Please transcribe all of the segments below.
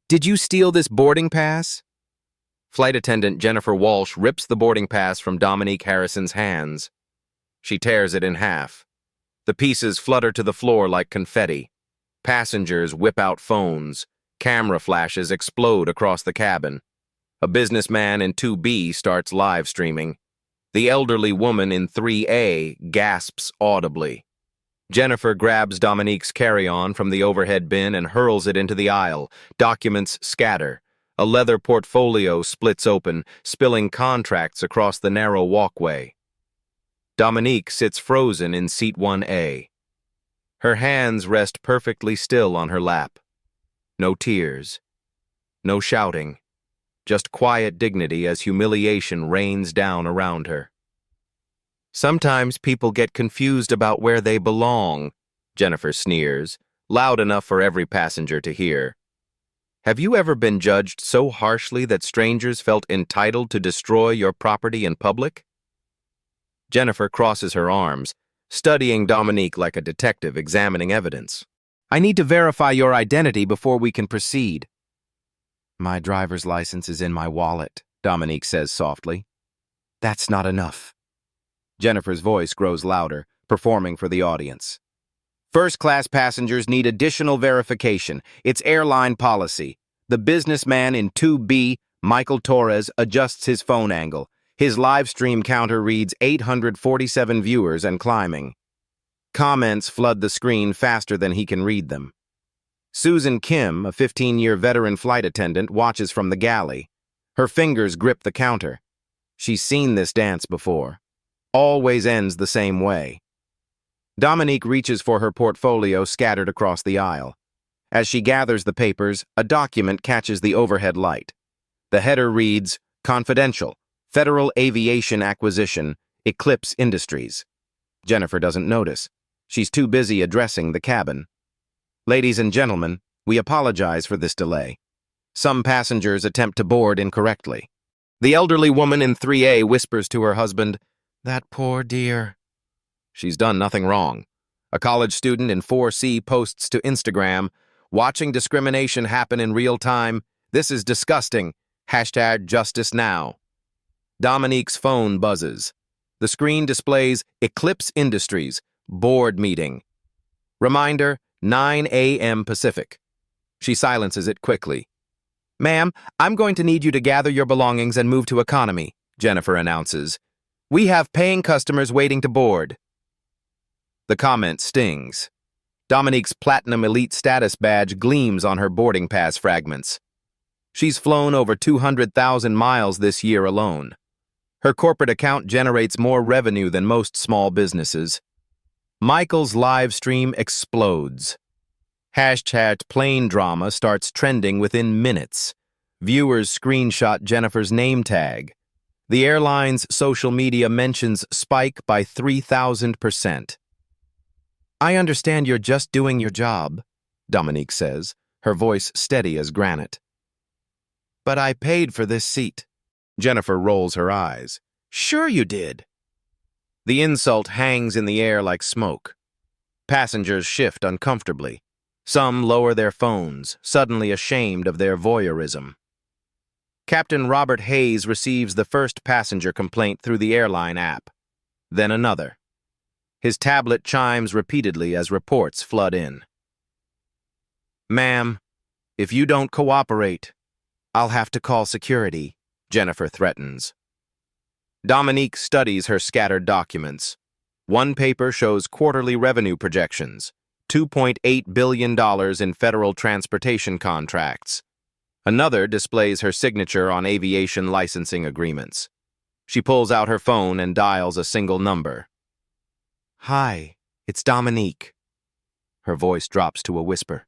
Did you steal this boarding pass? Flight attendant Jennifer Walsh rips the boarding pass from Dominique Harrison's hands. She tears it in half. The pieces flutter to the floor like confetti. Passengers whip out phones. Camera flashes explode across the cabin. A businessman in 2B starts live streaming. The elderly woman in 3A gasps audibly. Jennifer grabs Dominique's carry-on from the overhead bin and hurls it into the aisle. Documents scatter. A leather portfolio splits open, spilling contracts across the narrow walkway. Dominique sits frozen in seat 1A. Her hands rest perfectly still on her lap. No tears. No shouting. Just quiet dignity as humiliation rains down around her. Sometimes people get confused about where they belong, Jennifer sneers, loud enough for every passenger to hear. Have you ever been judged so harshly that strangers felt entitled to destroy your property in public? Jennifer crosses her arms, studying Dominique like a detective examining evidence. I need to verify your identity before we can proceed. My driver's license is in my wallet, Dominique says softly. That's not enough. Jennifer's voice grows louder, performing for the audience. First-class passengers need additional verification. It's airline policy. The businessman in 2B, Michael Torres, adjusts his phone angle. His live stream counter reads 847 viewers and climbing. Comments flood the screen faster than he can read them. Susan Kim, a 15-year veteran flight attendant, watches from the galley. Her fingers grip the counter. She's seen this dance before. Always ends the same way. Dominique reaches for her portfolio scattered across the aisle. As she gathers the papers, a document catches the overhead light. The header reads, Confidential, Federal Aviation Acquisition, Eclipse Industries. Jennifer doesn't notice. She's too busy addressing the cabin. Ladies and gentlemen, we apologize for this delay. Some passengers attempt to board incorrectly. The elderly woman in 3A whispers to her husband, That poor dear. She's done nothing wrong. A college student in 4C posts to Instagram, watching discrimination happen in real time. This is disgusting. #JusticeNow. Dominique's phone buzzes. The screen displays Eclipse Industries, board meeting. Reminder, 9 a.m. Pacific. She silences it quickly. Ma'am, I'm going to need you to gather your belongings and move to economy, Jennifer announces. We have paying customers waiting to board. The comment stings. Dominique's Platinum Elite status badge gleams on her boarding pass fragments. She's flown over 200,000 miles this year alone. Her corporate account generates more revenue than most small businesses. Michael's live stream explodes. #plane drama starts trending within minutes. Viewers screenshot Jennifer's name tag. The airline's social media mentions spike by 3,000%. I understand you're just doing your job, Dominique says, her voice steady as granite. But I paid for this seat. Jennifer rolls her eyes. Sure you did. The insult hangs in the air like smoke. Passengers shift uncomfortably. Some lower their phones, suddenly ashamed of their voyeurism. Captain Robert Hayes receives the first passenger complaint through the airline app. Then another. His tablet chimes repeatedly as reports flood in. Ma'am, if you don't cooperate, I'll have to call security, Jennifer threatens. Dominique studies her scattered documents. One paper shows quarterly revenue projections, $2.8 billion in federal transportation contracts. Another displays her signature on aviation licensing agreements. She pulls out her phone and dials a single number. Hi, it's Dominique. Her voice drops to a whisper.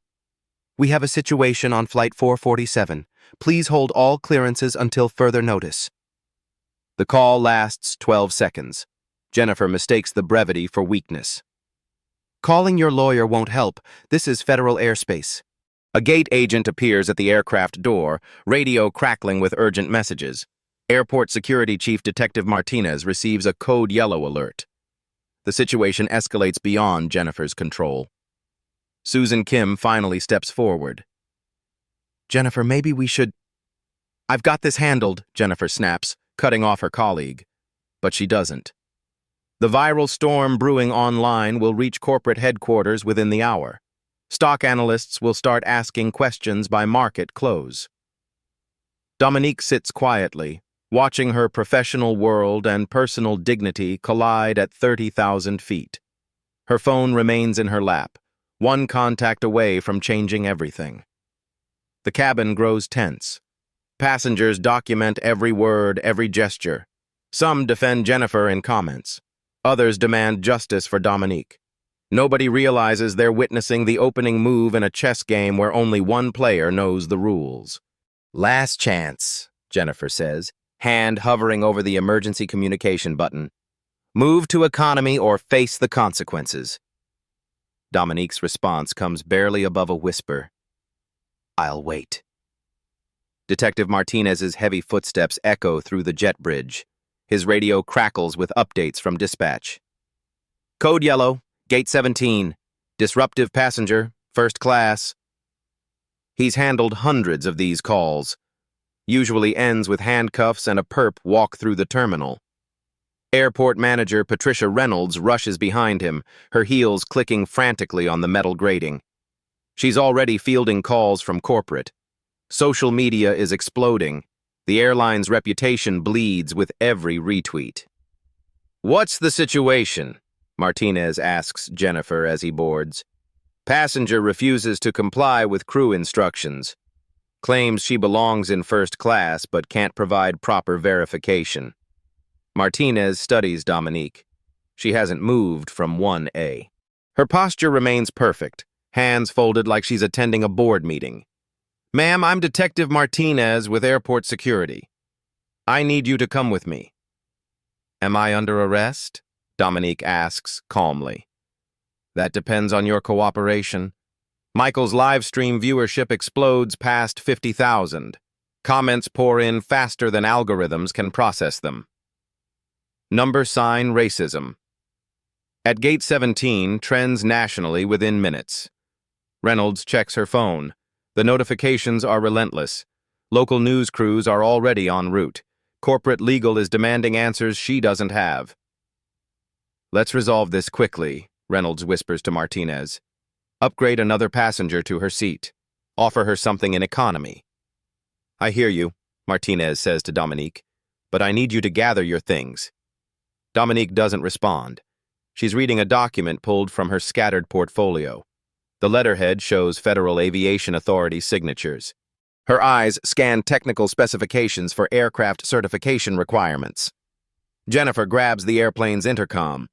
We have a situation on Flight 447. Please hold all clearances until further notice. The call lasts 12 seconds. Jennifer mistakes the brevity for weakness. Calling your lawyer won't help. This is federal airspace. A gate agent appears at the aircraft door, radio crackling with urgent messages. Airport Security Chief Detective Martinez receives a code yellow alert. The situation escalates beyond Jennifer's control. Susan Kim finally steps forward. Jennifer, maybe we should... I've got this handled, Jennifer snaps, cutting off her colleague. But she doesn't. The viral storm brewing online will reach corporate headquarters within the hour. Stock analysts will start asking questions by market close. Dominique sits quietly, watching her professional world and personal dignity collide at 30,000 feet. Her phone remains in her lap, one contact away from changing everything. The cabin grows tense. Passengers document every word, every gesture. Some defend Jennifer in comments. Others demand justice for Dominique. Nobody realizes they're witnessing the opening move in a chess game where only one player knows the rules. Last chance, Jennifer says, hand hovering over the emergency communication button. Move to economy or face the consequences. Dominique's response comes barely above a whisper. I'll wait. Detective Martinez's heavy footsteps echo through the jet bridge. His radio crackles with updates from dispatch. Code yellow, gate 17. Disruptive passenger, first class. He's handled hundreds of these calls. Usually ends with handcuffs and a perp walk through the terminal. Airport manager Patricia Reynolds rushes behind him, her heels clicking frantically on the metal grating. She's already fielding calls from corporate. Social media is exploding. The airline's reputation bleeds with every retweet. What's the situation? Martinez asks Jennifer as he boards. Passenger refuses to comply with crew instructions. Claims she belongs in first class but can't provide proper verification. Martinez studies Dominique. She hasn't moved from 1A. Her posture remains perfect, hands folded like she's attending a board meeting. Ma'am, I'm Detective Martinez with airport security. I need you to come with me. Am I under arrest? Dominique asks calmly. That depends on your cooperation. Michael's live stream viewership explodes past 50,000. Comments pour in faster than algorithms can process them. Number sign racism. At gate 17, trends nationally within minutes. Reynolds checks her phone. The notifications are relentless. Local news crews are already en route. Corporate legal is demanding answers she doesn't have. Let's resolve this quickly, Reynolds whispers to Martinez. Upgrade another passenger to her seat. Offer her something in economy. I hear you, Martinez says to Dominique, but I need you to gather your things. Dominique doesn't respond. She's reading a document pulled from her scattered portfolio. The letterhead shows Federal Aviation Authority signatures. Her eyes scan technical specifications for aircraft certification requirements. Jennifer grabs the airplane's intercom.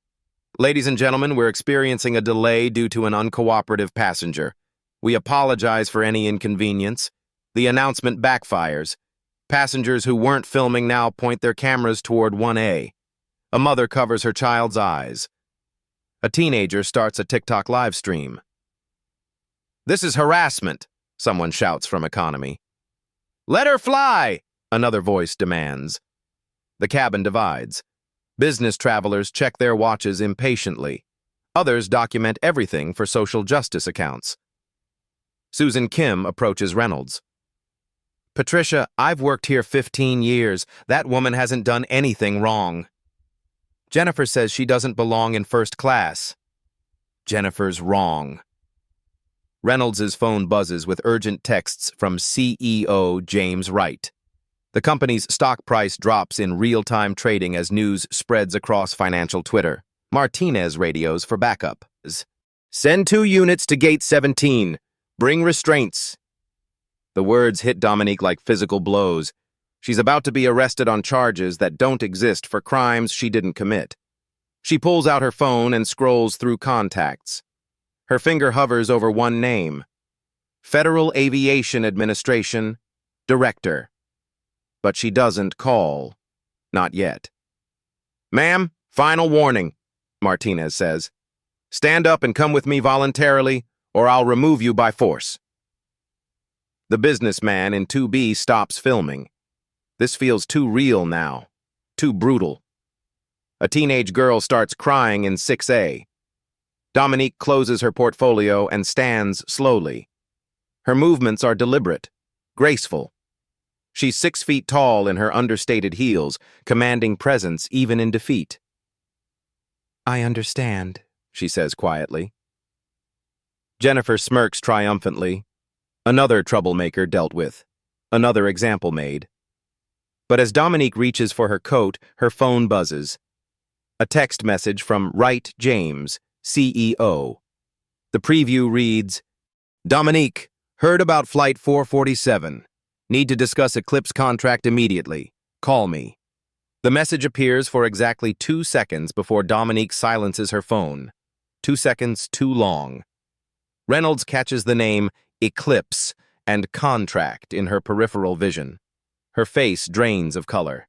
Ladies and gentlemen, we're experiencing a delay due to an uncooperative passenger. We apologize for any inconvenience. The announcement backfires. Passengers who weren't filming now point their cameras toward 1A. A mother covers her child's eyes. A teenager starts a TikTok live stream. This is harassment, someone shouts from economy. Let her fly, another voice demands. The cabin divides. Business travelers check their watches impatiently. Others document everything for social justice accounts. Susan Kim approaches Reynolds. Patricia, I've worked here 15 years. That woman hasn't done anything wrong. Jennifer says she doesn't belong in first class. Jennifer's wrong. Reynolds' phone buzzes with urgent texts from CEO James Wright. The company's stock price drops in real-time trading as news spreads across financial Twitter. Martinez radios for backup. Send 2 units to gate 17. Bring restraints. The words hit Dominique like physical blows. She's about to be arrested on charges that don't exist for crimes she didn't commit. She pulls out her phone and scrolls through contacts. Her finger hovers over one name. Federal Aviation Administration, Director. But she doesn't call. Not yet. Ma'am, final warning, Martinez says. Stand up and come with me voluntarily, or I'll remove you by force. The businessman in 2B stops filming. This feels too real now, too brutal. A teenage girl starts crying in 6A. Dominique closes her portfolio and stands slowly. Her movements are deliberate, graceful. She's 6 feet tall in her understated heels, commanding presence even in defeat. "I understand," she says quietly. Jennifer smirks triumphantly. Another troublemaker dealt with. Another example made. But as Dominique reaches for her coat, her phone buzzes. A text message from Wright James, CEO. The preview reads, "Dominique, heard about Flight 447. Need to discuss Eclipse contract immediately. Call me." The message appears for exactly 2 seconds before Dominique silences her phone. 2 seconds too long. Reynolds catches the name Eclipse and contract in her peripheral vision. Her face drains of color.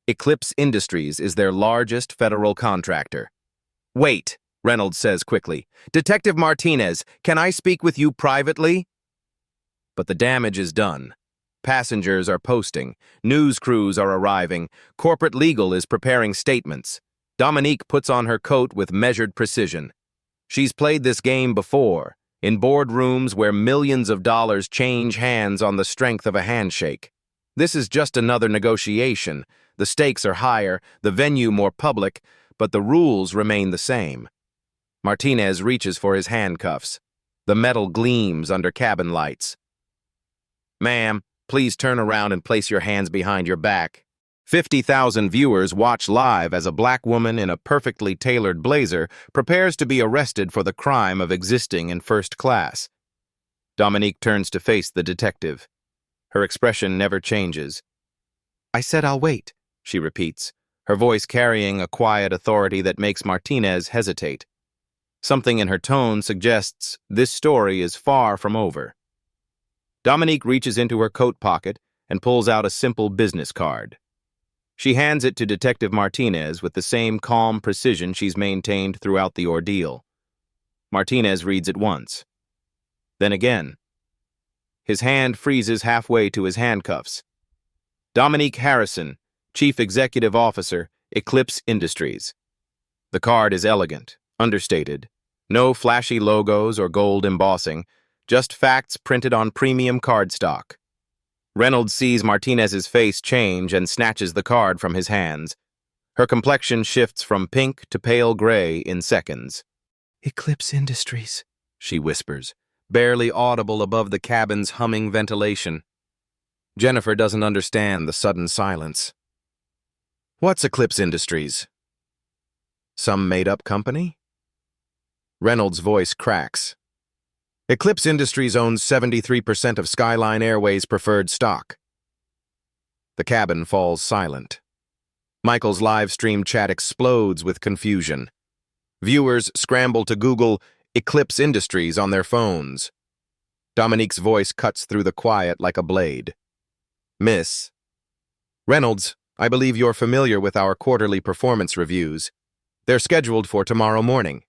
Eclipse Industries is their largest federal contractor. "Wait," Reynolds says quickly. "Detective Martinez, can I speak with you privately?" But the damage is done. Passengers are posting. News crews are arriving. Corporate legal is preparing statements. Dominique puts on her coat with measured precision. She's played this game before, in boardrooms where millions of dollars change hands on the strength of a handshake. This is just another negotiation. The stakes are higher, the venue more public, but the rules remain the same. Martinez reaches for his handcuffs. The metal gleams under cabin lights. "Ma'am, please turn around and place your hands behind your back." 50,000 viewers watch live as a black woman in a perfectly tailored blazer prepares to be arrested for the crime of existing in first class. Dominique turns to face the detective. Her expression never changes. "I said I'll wait," she repeats, her voice carrying a quiet authority that makes Martinez hesitate. Something in her tone suggests this story is far from over. Dominique reaches into her coat pocket and pulls out a simple business card. She hands it to Detective Martinez with the same calm precision she's maintained throughout the ordeal. Martinez reads it once. Then again. His hand freezes halfway to his handcuffs. "Dominique Harrison, Chief Executive Officer, Eclipse Industries." The card is elegant, understated. No flashy logos or gold embossing, just facts printed on premium cardstock. Reynolds sees Martinez's face change and snatches the card from his hands. Her complexion shifts from pink to pale gray in seconds. "Eclipse Industries," she whispers, barely audible above the cabin's humming ventilation. Jennifer doesn't understand the sudden silence. "What's Eclipse Industries? Some made-up company?" Reynolds' voice cracks. "Eclipse Industries owns 73% of Skyline Airways' preferred stock." The cabin falls silent. Michael's live stream chat explodes with confusion. Viewers scramble to Google Eclipse Industries on their phones. Dominique's voice cuts through the quiet like a blade. "Miss Reynolds, I believe you're familiar with our quarterly performance reviews. They're scheduled for tomorrow morning."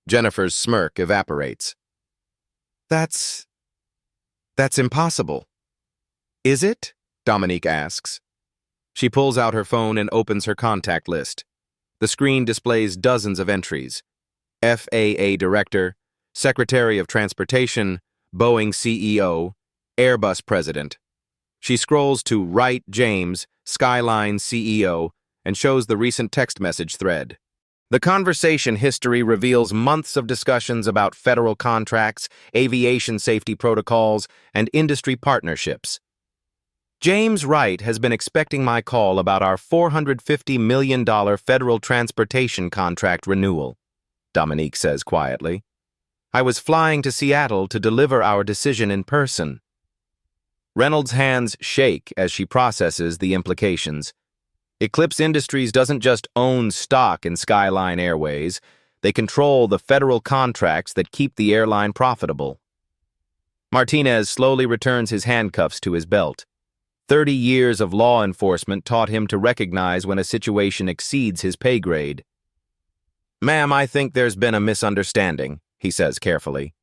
Jennifer's smirk evaporates. That's impossible." "Is it?" Dominique asks. She pulls out her phone and opens her contact list. The screen displays dozens of entries. FAA Director, Secretary of Transportation, Boeing CEO, Airbus President. She scrolls to Wright James, Skyline CEO, and shows the recent text message thread. The conversation history reveals months of discussions about federal contracts, aviation safety protocols, and industry partnerships. "James Wright has been expecting my call about our $450 million federal transportation contract renewal," Dominique says quietly. "I was flying to Seattle to deliver our decision in person." Reynolds' hands shake as she processes the implications. Eclipse Industries doesn't just own stock in Skyline Airways, they control the federal contracts that keep the airline profitable. Martinez slowly returns his handcuffs to his belt. 30 years of law enforcement taught him to recognize when a situation exceeds his pay grade. "Ma'am, I think there's been a misunderstanding," he says carefully.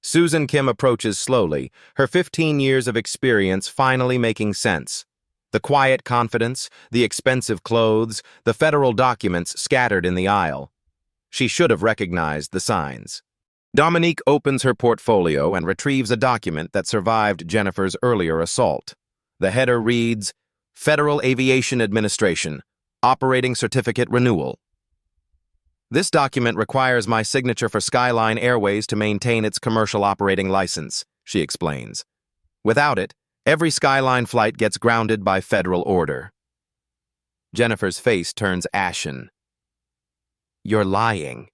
Susan Kim approaches slowly, her 15 years of experience finally making sense. The quiet confidence, the expensive clothes, the federal documents scattered in the aisle. She should have recognized the signs. Dominique opens her portfolio and retrieves a document that survived Jennifer's earlier assault. The header reads, Federal Aviation Administration, Operating Certificate Renewal. This document requires my signature for Skyline Airways to maintain its commercial operating license, she explains. Without it, every Skyline flight gets grounded by federal order. Jennifer's face turns ashen. You're lying.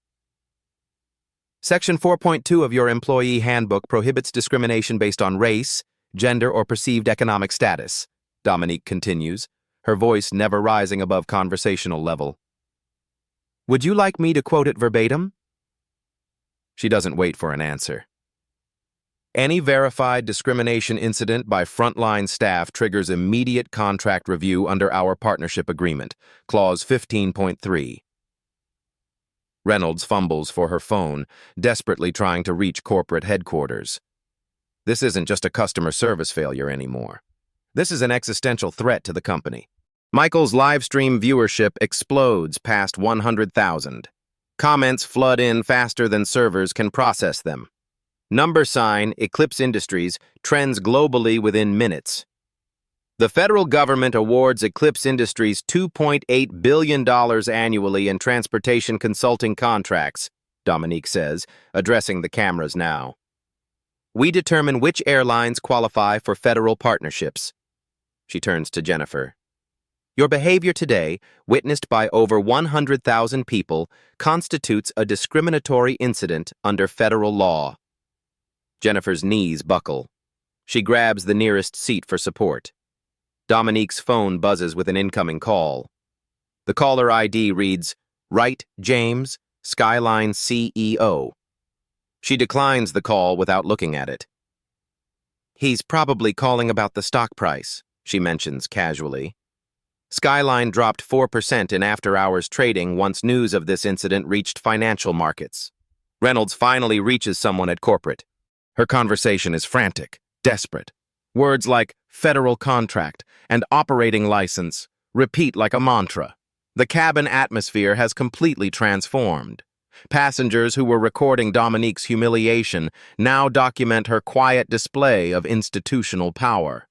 Section 4.2 of your employee handbook prohibits discrimination based on race, gender, or perceived economic status, Dominique continues, her voice never rising above conversational level. Would you like me to quote it verbatim? She doesn't wait for an answer. Any verified discrimination incident by frontline staff triggers immediate contract review under our partnership agreement, Clause 15.3. Reynolds fumbles for her phone, desperately trying to reach corporate headquarters. This isn't just a customer service failure anymore. This is an existential threat to the company. Michael's live stream viewership explodes past 100,000. Comments flood in faster than servers can process them. Number sign, Eclipse Industries, trends globally within minutes. The federal government awards Eclipse Industries $2.8 billion annually in transportation consulting contracts, Dominique says, addressing the cameras now. We determine which airlines qualify for federal partnerships. She turns to Jennifer. Your behavior today, witnessed by over 100,000 people, constitutes a discriminatory incident under federal law. Jennifer's knees buckle. She grabs the nearest seat for support. Dominique's phone buzzes with an incoming call. The caller ID reads, Wright James, Skyline CEO. She declines the call without looking at it. He's probably calling about the stock price, she mentions casually. Skyline dropped 4% in after-hours trading once news of this incident reached financial markets. Reynolds finally reaches someone at corporate. Her conversation is frantic, desperate. Words like federal contract and operating license repeat like a mantra. The cabin atmosphere has completely transformed. Passengers who were recording Dominique's humiliation now document her quiet display of institutional power.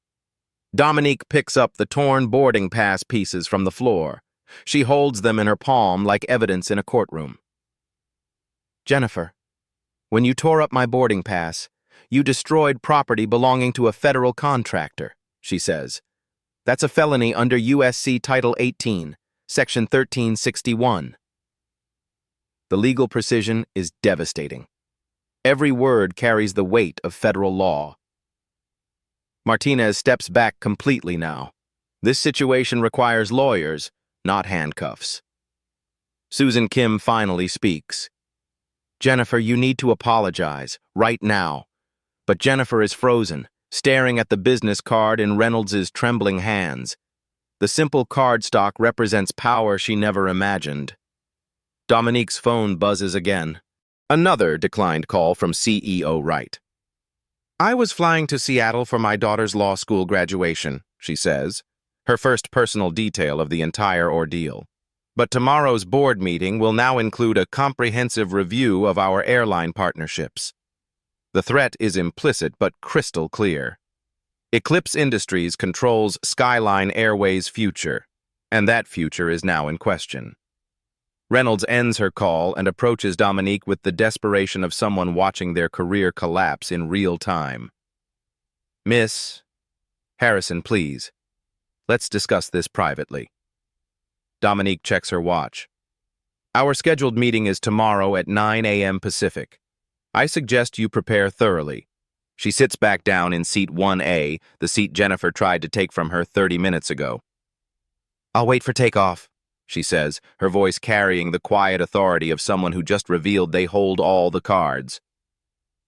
Dominique picks up the torn boarding pass pieces from the floor. She holds them in her palm like evidence in a courtroom. Jennifer, when you tore up my boarding pass, you destroyed property belonging to a federal contractor, she says. That's a felony under USC Title 18, Section 1361. The legal precision is devastating. Every word carries the weight of federal law. Martinez steps back completely now. This situation requires lawyers, not handcuffs. Susan Kim finally speaks. Jennifer, you need to apologize, right now. But Jennifer is frozen, staring at the business card in Reynolds' trembling hands. The simple cardstock represents power she never imagined. Dominique's phone buzzes again. Another declined call from CEO Wright. I was flying to Seattle for my daughter's law school graduation, she says, her first personal detail of the entire ordeal. But tomorrow's board meeting will now include a comprehensive review of our airline partnerships. The threat is implicit but crystal clear. Eclipse Industries controls Skyline Airways' future, and that future is now in question. Reynolds ends her call and approaches Dominique with the desperation of someone watching their career collapse in real time. Miss Harrison, please. Let's discuss this privately. Dominique checks her watch. Our scheduled meeting is tomorrow at 9 a.m. Pacific. I suggest you prepare thoroughly. She sits back down in seat 1A, the seat Jennifer tried to take from her 30 minutes ago. I'll wait for takeoff, she says, her voice carrying the quiet authority of someone who just revealed they hold all the cards.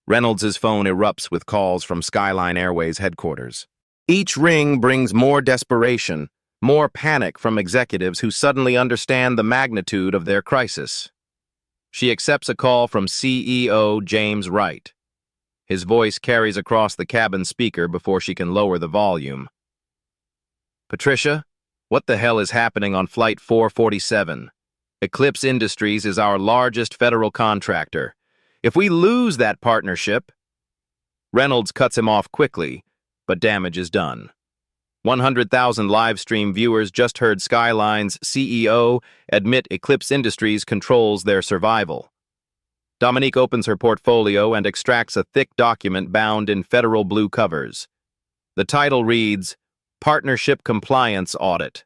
Reynolds' phone erupts with calls from Skyline Airways headquarters. Each ring brings more desperation, more panic from executives who suddenly understand the magnitude of their crisis. She accepts a call from CEO James Wright. His voice carries across the cabin speaker before she can lower the volume. Patricia, what the hell is happening on Flight 447? Eclipse Industries is our largest federal contractor. If we lose that partnership, Reynolds cuts him off quickly, but damage is done. 100,000 live stream viewers just heard Skyline's CEO admit Eclipse Industries controls their survival. Dominique opens her portfolio and extracts a thick document bound in federal blue covers. The title reads, Partnership Compliance Audit.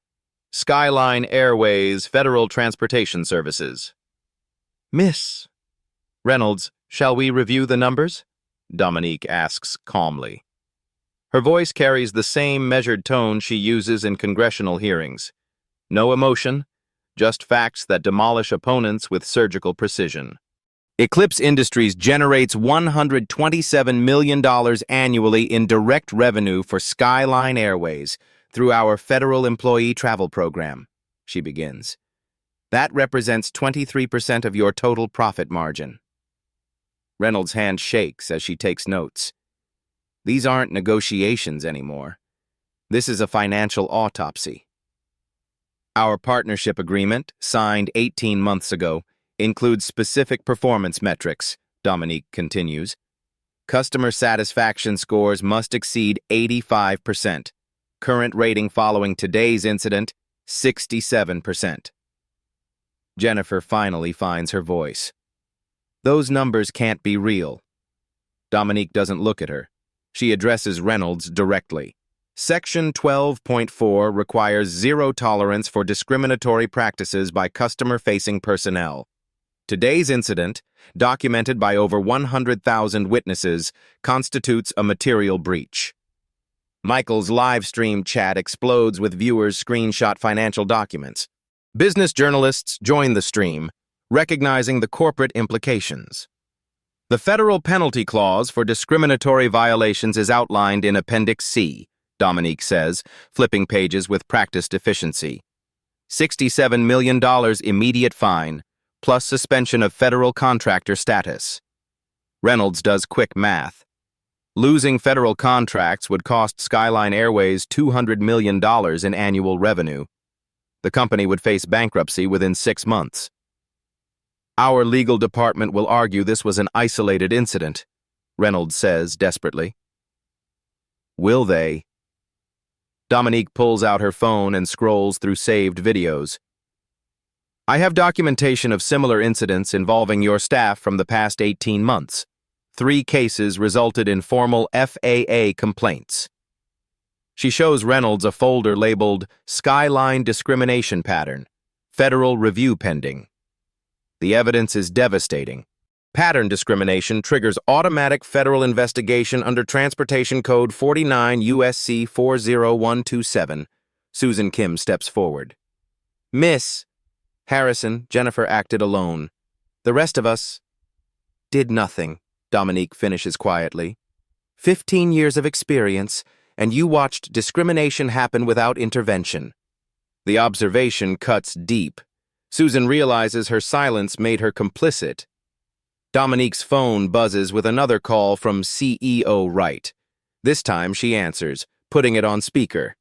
Skyline Airways Federal Transportation Services. Miss Reynolds, shall we review the numbers? Dominique asks calmly. Her voice carries the same measured tone she uses in congressional hearings. No emotion, just facts that demolish opponents with surgical precision. Eclipse Industries generates $127 million annually in direct revenue for Skyline Airways through our federal employee travel program, she begins. That represents 23% of your total profit margin. Reynolds' hand shakes as she takes notes. These aren't negotiations anymore. This is a financial autopsy. Our partnership agreement, signed 18 months ago, includes specific performance metrics, Dominique continues. Customer satisfaction scores must exceed 85%. Current rating following today's incident, 67%. Jennifer finally finds her voice. Those numbers can't be real. Dominique doesn't look at her. She addresses Reynolds directly. Section 12.4 requires zero tolerance for discriminatory practices by customer-facing personnel. Today's incident, documented by over 100,000 witnesses, constitutes a material breach. Michael's live stream chat explodes with viewers screenshot financial documents. Business journalists join the stream, recognizing the corporate implications. The federal penalty clause for discriminatory violations is outlined in Appendix C, Dominique says, flipping pages with practiced efficiency. $67 million immediate fine, plus suspension of federal contractor status. Reynolds does quick math. Losing federal contracts would cost Skyline Airways $200 million in annual revenue. The company would face bankruptcy within 6 months. Our legal department will argue this was an isolated incident, Reynolds says desperately. Will they? Dominique pulls out her phone and scrolls through saved videos. I have documentation of similar incidents involving your staff from the past 18 months. 3 cases resulted in formal FAA complaints. She shows Reynolds a folder labeled Skyline Discrimination Pattern, Federal Review Pending. The evidence is devastating. Pattern discrimination triggers automatic federal investigation under Transportation Code 49 U.S.C. 40127. Susan Kim steps forward. Miss Harrison, Jennifer acted alone. The rest of us did nothing, Dominique finishes quietly. 15 years of experience, and you watched discrimination happen without intervention. The observation cuts deep. Susan realizes her silence made her complicit. Dominique's phone buzzes with another call from CEO Wright. This time she answers, putting it on speaker.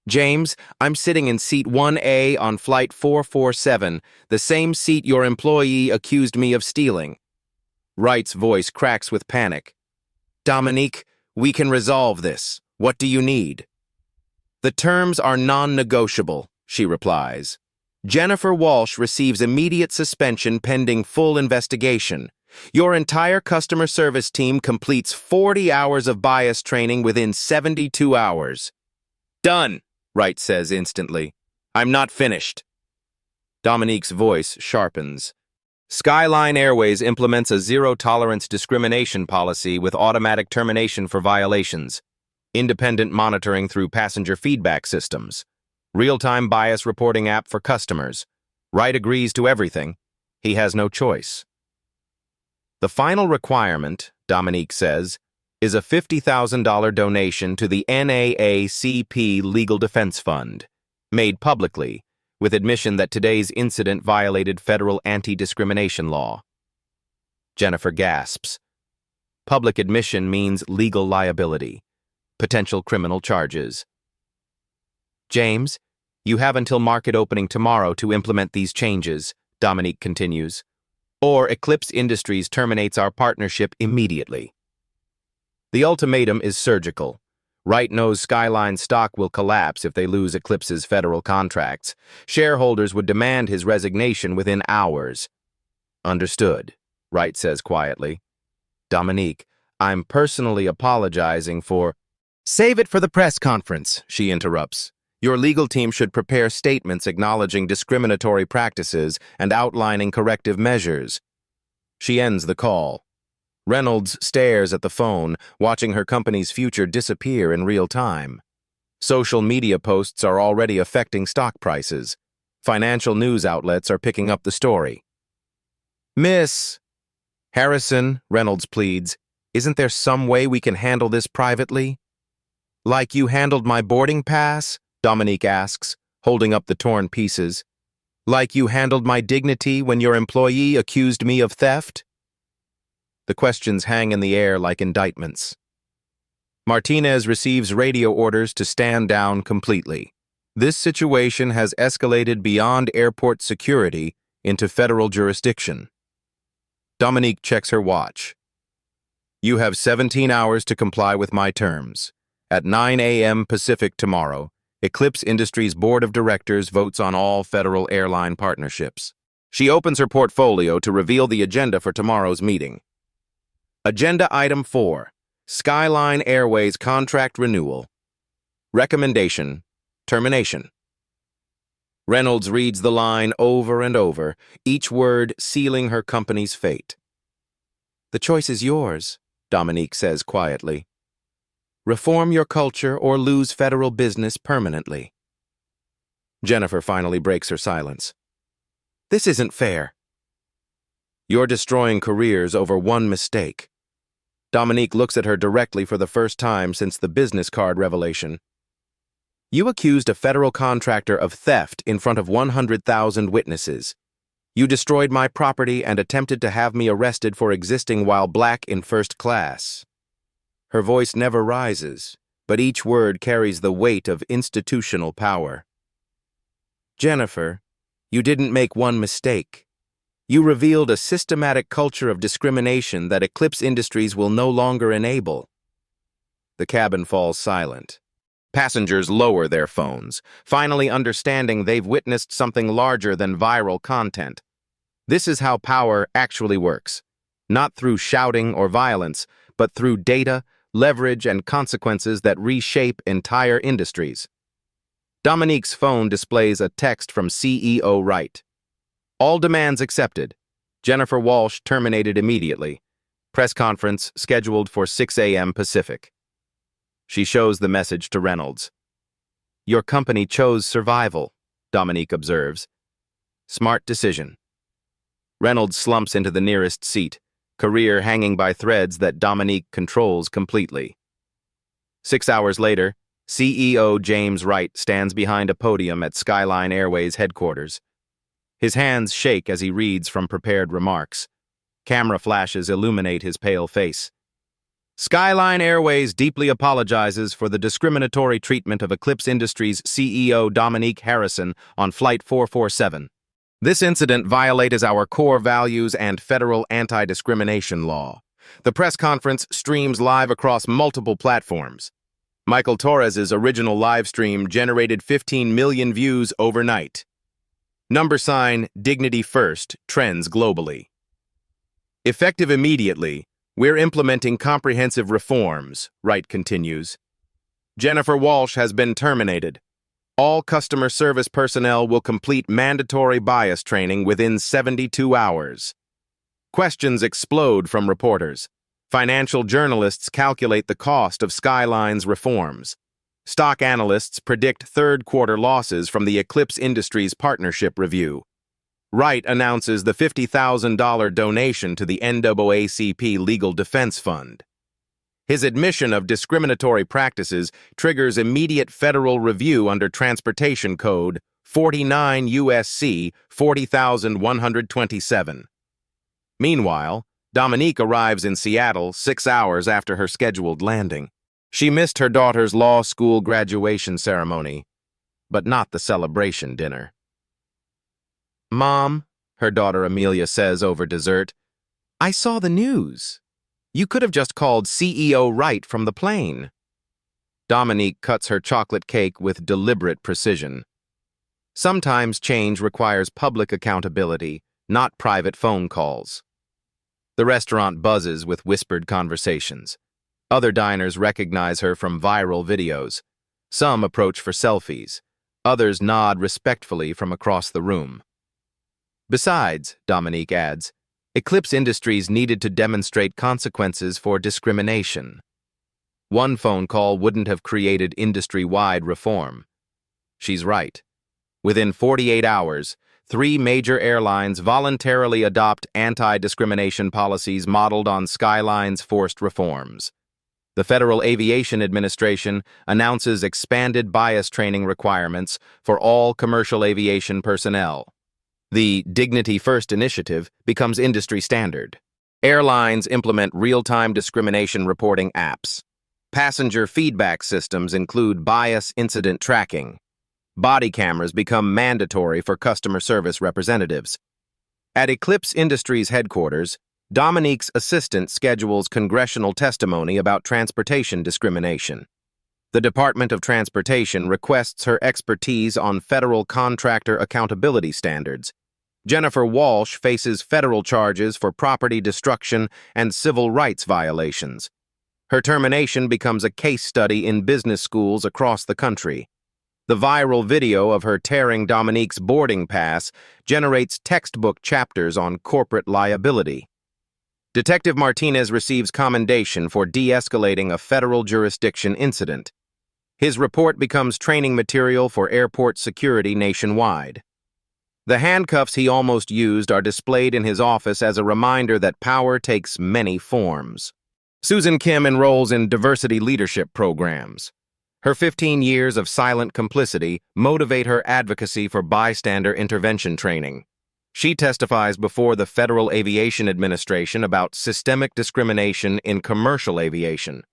James, I'm sitting in seat 1A on flight 447, the same seat your employee accused me of stealing. Wright's voice cracks with panic. Dominique, we can resolve this. What do you need? The terms are non-negotiable, she replies. Jennifer Walsh receives immediate suspension pending full investigation. Your entire customer service team completes 40 hours of bias training within 72 hours. Done, Wright says instantly. I'm not finished. Dominique's voice sharpens. Skyline Airways implements a zero-tolerance discrimination policy with automatic termination for violations, independent monitoring through passenger feedback systems, real-time bias reporting app for customers. Wright agrees to everything. He has no choice. The final requirement, Dominique says, is a $50,000 donation to the NAACP Legal Defense Fund, made publicly, with admission that today's incident violated federal anti-discrimination law. Jennifer gasps. Public admission means legal liability, potential criminal charges. James, you have until market opening tomorrow to implement these changes, Dominique continues. or Eclipse Industries terminates our partnership immediately. The ultimatum is surgical. Wright knows Skyline's stock will collapse if they lose Eclipse's federal contracts. Shareholders would demand his resignation within hours. Understood, Wright says quietly. Dominique, I'm personally apologizing for— Save it for the press conference, she interrupts. Your legal team should prepare statements acknowledging discriminatory practices and outlining corrective measures. She ends the call. Reynolds stares at the phone, watching her company's future disappear in real time. Social media posts are already affecting stock prices. Financial news outlets are picking up the story. Miss Harrison, Reynolds pleads, isn't there some way we can handle this privately? Like you handled my boarding pass? Dominique asks, holding up the torn pieces. Like you handled my dignity when your employee accused me of theft? The questions hang in the air like indictments. Martinez receives radio orders to stand down completely. This situation has escalated beyond airport security into federal jurisdiction. Dominique checks her watch. You have 17 hours to comply with my terms. At 9 a.m. Pacific tomorrow, Eclipse Industries Board of Directors votes on all federal airline partnerships. She opens her portfolio to reveal the agenda for tomorrow's meeting. Agenda Item 4, Skyline Airways Contract Renewal. Recommendation, Termination. Reynolds reads the line over and over, each word sealing her company's fate. The choice is yours, Dominique says quietly. Reform your culture or lose federal business permanently. Jennifer finally breaks her silence. This isn't fair. You're destroying careers over one mistake. Dominique looks at her directly for the first time since the business card revelation. You accused a federal contractor of theft in front of 100,000 witnesses. You destroyed my property and attempted to have me arrested for existing while black in first class. Her voice never rises, but each word carries the weight of institutional power. Jennifer, you didn't make one mistake. You revealed a systematic culture of discrimination that Eclipse Industries will no longer enable. The cabin falls silent. Passengers lower their phones, finally understanding they've witnessed something larger than viral content. This is how power actually works. Not through shouting or violence, but through data, leverage, and consequences that reshape entire industries. Dominique's phone displays a text from CEO Wright. All demands accepted. Jennifer Walsh terminated immediately. Press conference scheduled for 6 a.m. Pacific. She shows the message to Reynolds. Your company chose survival, Dominique observes. Smart decision. Reynolds slumps into the nearest seat, career hanging by threads that Dominique controls completely. 6 hours later, CEO James Wright stands behind a podium at Skyline Airways headquarters. His hands shake as he reads from prepared remarks. Camera flashes illuminate his pale face. Skyline Airways deeply apologizes for the discriminatory treatment of Eclipse Industries CEO Dominique Harrison on Flight 447. This incident violated our core values and federal anti-discrimination law. The press conference streams live across multiple platforms. Michael Torres's original live stream generated 15 million views overnight. # Dignity First trends globally. Effective immediately, we're implementing comprehensive reforms, Wright continues. Jennifer Walsh has been terminated. All customer service personnel will complete mandatory bias training within 72 hours. Questions explode from reporters. Financial journalists calculate the cost of Skyline's reforms. Stock analysts predict third-quarter losses from the Eclipse Industries Partnership Review. Wright announces the $50,000 donation to the NAACP Legal Defense Fund. His admission of discriminatory practices triggers immediate federal review under Transportation Code 49 U.S.C. 40,127. Meanwhile, Dominique arrives in Seattle 6 hours after her scheduled landing. She missed her daughter's law school graduation ceremony, but not the celebration dinner. Mom, her daughter Amelia says over dessert. I saw the news. You could have just called CEO Wright from the plane. Dominique cuts her chocolate cake with deliberate precision. Sometimes change requires public accountability, not private phone calls. The restaurant buzzes with whispered conversations. Other diners recognize her from viral videos. Some approach for selfies. Others nod respectfully from across the room. Besides, Dominique adds, Eclipse Industries needed to demonstrate consequences for discrimination. One phone call wouldn't have created industry-wide reform. She's right. Within 48 hours, 3 major airlines voluntarily adopt anti-discrimination policies modeled on Skyline's forced reforms. The Federal Aviation Administration announces expanded bias training requirements for all commercial aviation personnel. The Dignity First initiative becomes industry standard. Airlines implement real-time discrimination reporting apps. Passenger feedback systems include bias incident tracking. Body cameras become mandatory for customer service representatives. At Eclipse Industries headquarters, Dominique's assistant schedules congressional testimony about transportation discrimination. The Department of Transportation requests her expertise on federal contractor accountability standards. Jennifer Walsh faces federal charges for property destruction and civil rights violations. Her termination becomes a case study in business schools across the country. The viral video of her tearing Dominique's boarding pass generates textbook chapters on corporate liability. Detective Martinez receives commendation for de-escalating a federal jurisdiction incident. His report becomes training material for airport security nationwide. The handcuffs he almost used are displayed in his office as a reminder that power takes many forms. Susan Kim enrolls in diversity leadership programs. Her 15 years of silent complicity motivate her advocacy for bystander intervention training. She testifies before the Federal Aviation Administration about systemic discrimination in commercial aviation.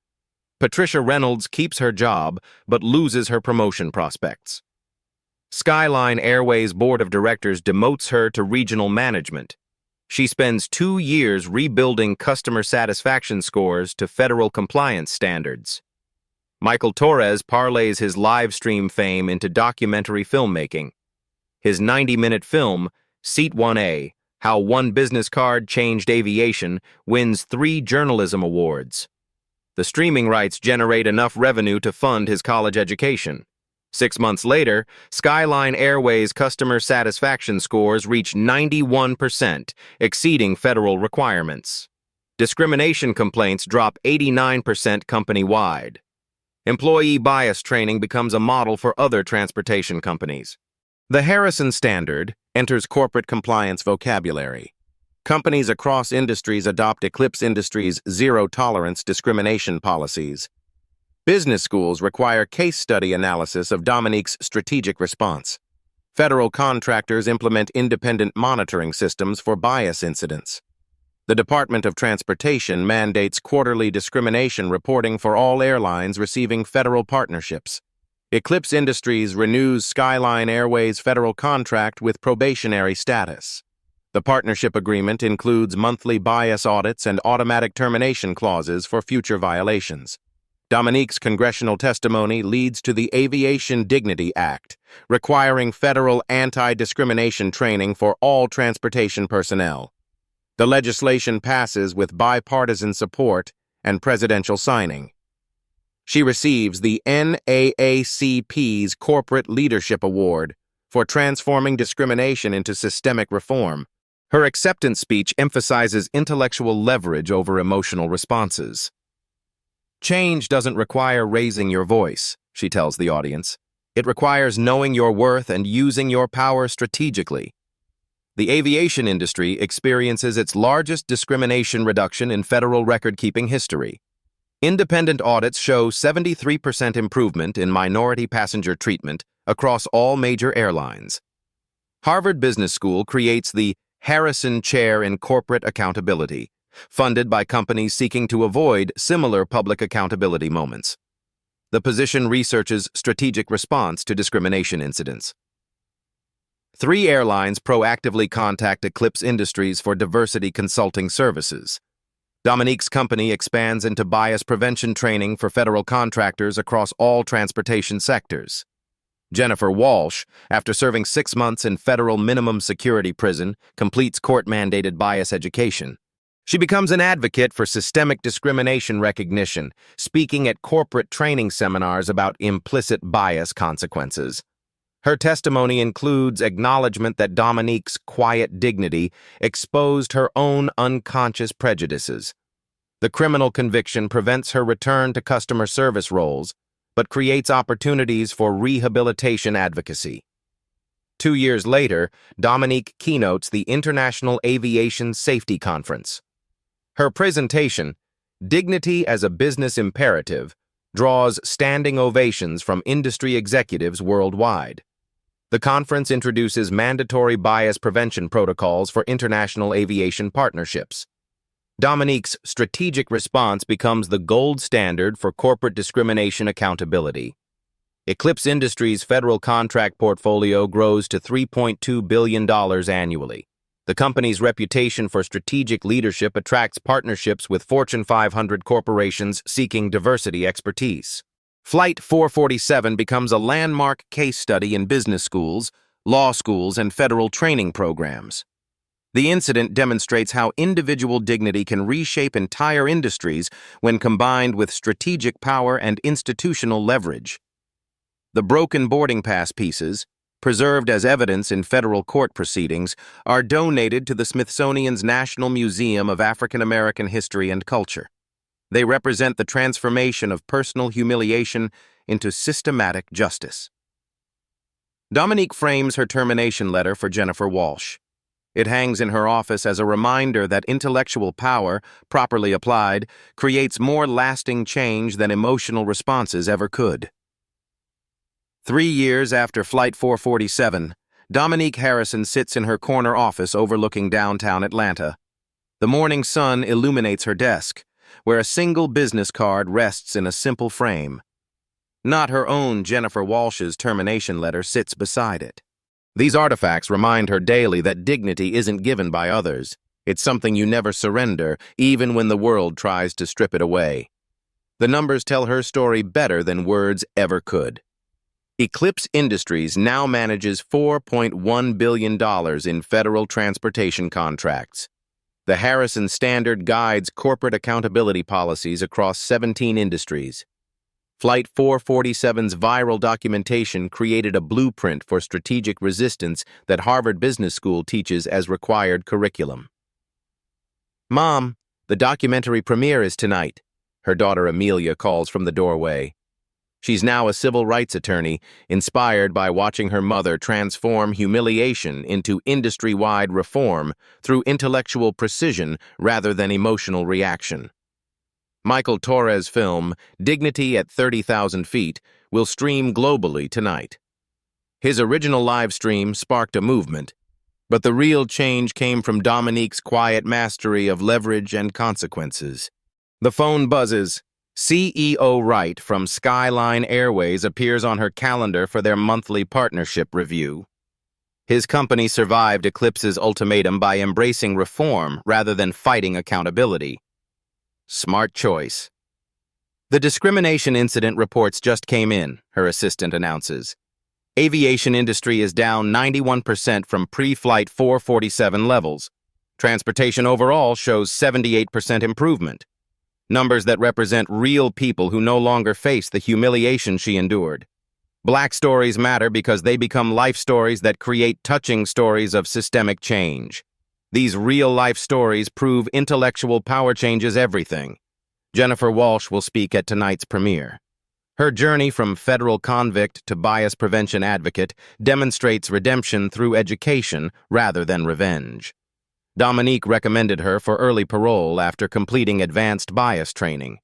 Patricia Reynolds keeps her job but loses her promotion prospects. Skyline Airways Board of Directors demotes her to regional management. She spends 2 years rebuilding customer satisfaction scores to federal compliance standards. Michael Torres parlays his live stream fame into documentary filmmaking. His 90-minute film, Seat 1A, How One Business Card Changed Aviation, wins 3 journalism awards. The streaming rights generate enough revenue to fund his college education. 6 months later, Skyline Airways customer satisfaction scores reach 91%, exceeding federal requirements. Discrimination complaints drop 89% company-wide. Employee bias training becomes a model for other transportation companies. The Harrison Standard enters corporate compliance vocabulary. Companies across industries adopt Eclipse Industries' zero-tolerance discrimination policies. Business schools require case study analysis of Dominique's strategic response. Federal contractors implement independent monitoring systems for bias incidents. The Department of Transportation mandates quarterly discrimination reporting for all airlines receiving federal partnerships. Eclipse Industries renews Skyline Airways' federal contract with probationary status. The partnership agreement includes monthly bias audits and automatic termination clauses for future violations. Dominique's congressional testimony leads to the Aviation Dignity Act, requiring federal anti-discrimination training for all transportation personnel. The legislation passes with bipartisan support and presidential signing. She receives the NAACP's Corporate Leadership Award for transforming discrimination into systemic reform. Her acceptance speech emphasizes intellectual leverage over emotional responses. Change doesn't require raising your voice, she tells the audience. It requires knowing your worth and using your power strategically. The aviation industry experiences its largest discrimination reduction in federal record-keeping history. Independent audits show 73% improvement in minority passenger treatment across all major airlines. Harvard Business School creates the Harrison Chair in Corporate Accountability, funded by companies seeking to avoid similar public accountability moments. The position researches strategic response to discrimination incidents. 3 airlines proactively contact Eclipse Industries for diversity consulting services. Dominique's company expands into bias prevention training for federal contractors across all transportation sectors. Jennifer Walsh, after serving 6 months in federal minimum security prison, completes court-mandated bias education. She becomes an advocate for systemic discrimination recognition, speaking at corporate training seminars about implicit bias consequences. Her testimony includes acknowledgement that Dominique's quiet dignity exposed her own unconscious prejudices. The criminal conviction prevents her return to customer service roles, but creates opportunities for rehabilitation advocacy. 2 years later, Dominique keynotes the International Aviation Safety Conference. Her presentation, Dignity as a Business Imperative, draws standing ovations from industry executives worldwide. The conference introduces mandatory bias prevention protocols for international aviation partnerships. Dominique's strategic response becomes the gold standard for corporate discrimination accountability. Eclipse Industries' federal contract portfolio grows to $3.2 billion annually. The company's reputation for strategic leadership attracts partnerships with Fortune 500 corporations seeking diversity expertise. Flight 447 becomes a landmark case study in business schools, law schools, and federal training programs. The incident demonstrates how individual dignity can reshape entire industries when combined with strategic power and institutional leverage. The broken boarding pass pieces, preserved as evidence in federal court proceedings, are donated to the Smithsonian's National Museum of African American History and Culture. They represent the transformation of personal humiliation into systematic justice. Dominique frames her termination letter for Jennifer Walsh. It hangs in her office as a reminder that intellectual power, properly applied, creates more lasting change than emotional responses ever could. 3 years after Flight 447, Dominique Harrison sits in her corner office overlooking downtown Atlanta. The morning sun illuminates her desk, where a single business card rests in a simple frame. Not her own Jennifer Walsh's termination letter sits beside it. These artifacts remind her daily that dignity isn't given by others. It's something you never surrender, even when the world tries to strip it away. The numbers tell her story better than words ever could. Eclipse Industries now manages $4.1 billion in federal transportation contracts. The Harrison Standard guides corporate accountability policies across 17 industries. Flight 447's viral documentation created a blueprint for strategic resistance that Harvard Business School teaches as required curriculum. "Mom, the documentary premiere is tonight," her daughter Amelia calls from the doorway. She's now a civil rights attorney, inspired by watching her mother transform humiliation into industry-wide reform through intellectual precision rather than emotional reaction. Michael Torres' film, Dignity at 30,000 Feet, will stream globally tonight. His original live stream sparked a movement, but the real change came from Dominique's quiet mastery of leverage and consequences. The phone buzzes. CEO Wright from Skyline Airways appears on her calendar for their monthly partnership review. His company survived Eclipse's ultimatum by embracing reform rather than fighting accountability. Smart choice. The discrimination incident reports just came in, her assistant announces. Aviation industry is down 91% from pre-flight 447 levels. Transportation overall shows 78% improvement. Numbers that represent real people who no longer face the humiliation she endured. Black stories matter because they become life stories that create touching stories of systemic change. These real-life stories prove intellectual power changes everything. Jennifer Walsh will speak at tonight's premiere. Her journey from federal convict to bias prevention advocate demonstrates redemption through education rather than revenge. Dominique recommended her for early parole after completing advanced bias training.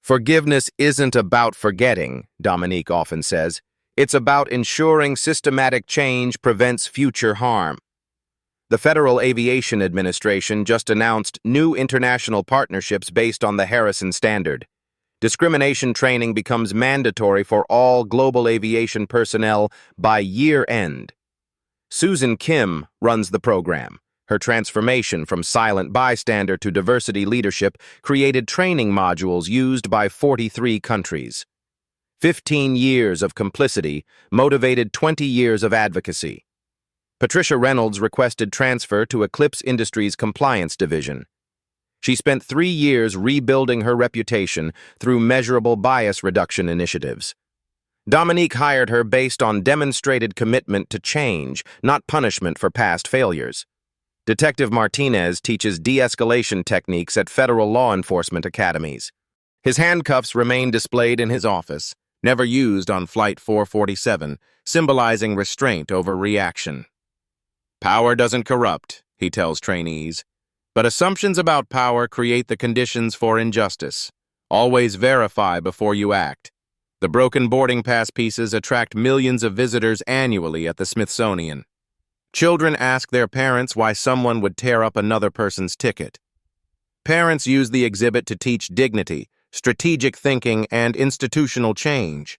"Forgiveness isn't about forgetting," Dominique often says. "It's about ensuring systematic change prevents future harm." The Federal Aviation Administration just announced new international partnerships based on the Harrison Standard. Discrimination training becomes mandatory for all global aviation personnel by year end. Susan Kim runs the program. Her transformation from silent bystander to diversity leadership created training modules used by 43 countries. 15 years of complicity motivated 20 years of advocacy. Patricia Reynolds requested transfer to Eclipse Industries' compliance division. She spent 3 years rebuilding her reputation through measurable bias reduction initiatives. Dominique hired her based on demonstrated commitment to change, not punishment for past failures. Detective Martinez teaches de-escalation techniques at federal law enforcement academies. His handcuffs remain displayed in his office, never used on Flight 447, symbolizing restraint over reaction. Power doesn't corrupt, he tells trainees, but assumptions about power create the conditions for injustice. Always verify before you act. The broken boarding pass pieces attract millions of visitors annually at the Smithsonian. Children ask their parents why someone would tear up another person's ticket. Parents use the exhibit to teach dignity, strategic thinking, and institutional change.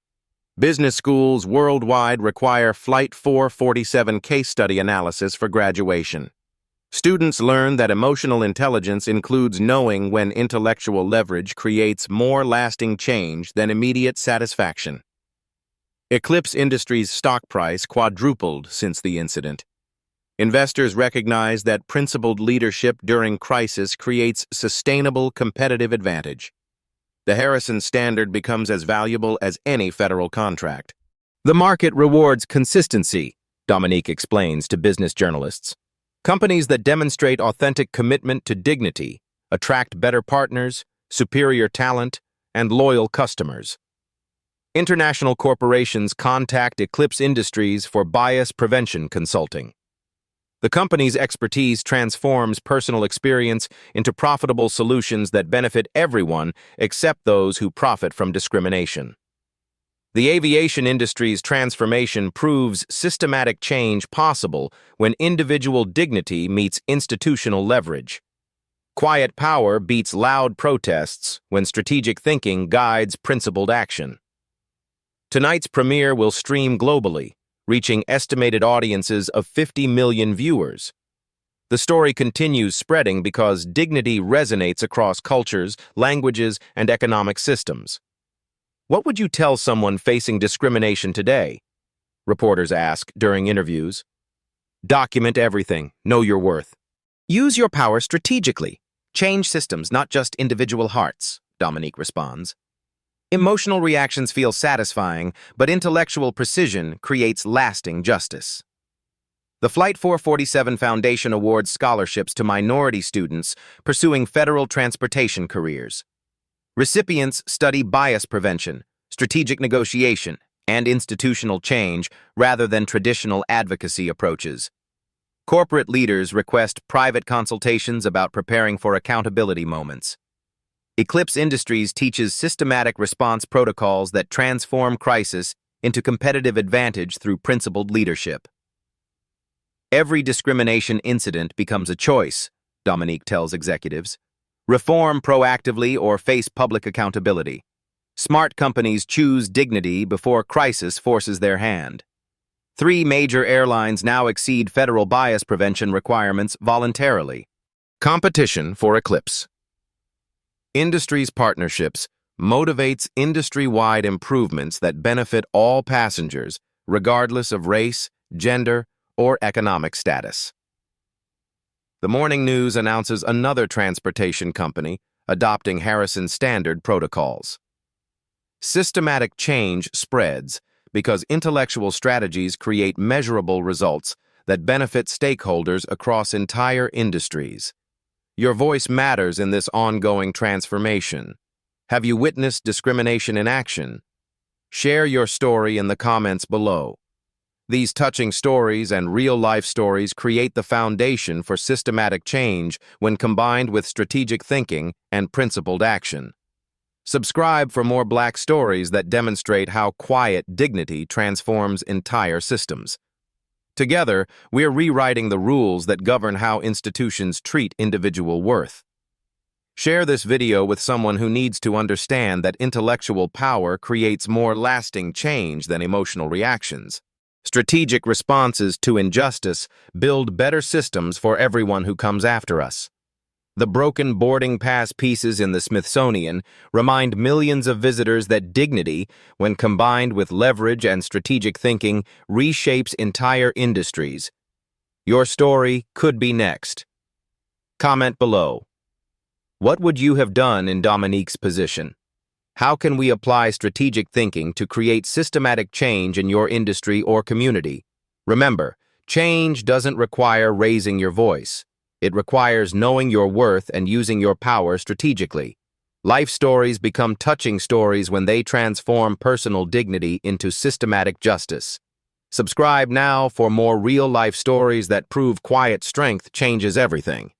Business schools worldwide require Flight 447 case study analysis for graduation. Students learn that emotional intelligence includes knowing when intellectual leverage creates more lasting change than immediate satisfaction. Eclipse Industries' stock price quadrupled since the incident. Investors recognize that principled leadership during crisis creates sustainable competitive advantage. The Harrison Standard becomes as valuable as any federal contract. The market rewards consistency, Dominique explains to business journalists. Companies that demonstrate authentic commitment to dignity attract better partners, superior talent, and loyal customers. International corporations contact Eclipse Industries for bias prevention consulting. The company's expertise transforms personal experience into profitable solutions that benefit everyone except those who profit from discrimination. The aviation industry's transformation proves systematic change possible when individual dignity meets institutional leverage. Quiet power beats loud protests when strategic thinking guides principled action. Tonight's premiere will stream globally, reaching estimated audiences of 50 million viewers. The story continues spreading because dignity resonates across cultures, languages, and economic systems. What would you tell someone facing discrimination today? Reporters ask during interviews. Document everything. Know your worth. Use your power strategically. Change systems, not just individual hearts, Dominique responds. Emotional reactions feel satisfying, but intellectual precision creates lasting justice. The Flight 447 Foundation awards scholarships to minority students pursuing federal transportation careers. Recipients study bias prevention, strategic negotiation, and institutional change rather than traditional advocacy approaches. Corporate leaders request private consultations about preparing for accountability moments. Eclipse Industries teaches systematic response protocols that transform crisis into competitive advantage through principled leadership. Every discrimination incident becomes a choice, Dominique tells executives. Reform proactively or face public accountability. Smart companies choose dignity before crisis forces their hand. 3 major airlines now exceed federal bias prevention requirements voluntarily. Competition for Eclipse. Industries partnerships motivates industry-wide improvements that benefit all passengers, regardless of race, gender, or economic status. The morning news announces another transportation company adopting Harrison Standard protocols. Systematic change spreads because intellectual strategies create measurable results that benefit stakeholders across entire industries. Your voice matters in this ongoing transformation. Have you witnessed discrimination in action? Share your story in the comments below. These touching stories and real-life stories create the foundation for systematic change when combined with strategic thinking and principled action. Subscribe for more Black stories that demonstrate how quiet dignity transforms entire systems. Together, we're rewriting the rules that govern how institutions treat individual worth. Share this video with someone who needs to understand that intellectual power creates more lasting change than emotional reactions. Strategic responses to injustice build better systems for everyone who comes after us. The broken boarding pass pieces in the Smithsonian remind millions of visitors that dignity, when combined with leverage and strategic thinking, reshapes entire industries. Your story could be next. Comment below. What would you have done in Dominique's position? How can we apply strategic thinking to create systematic change in your industry or community? Remember, change doesn't require raising your voice. It requires knowing your worth and using your power strategically. Life stories become touching stories when they transform personal dignity into systematic justice. Subscribe now for more real-life stories that prove quiet strength changes everything.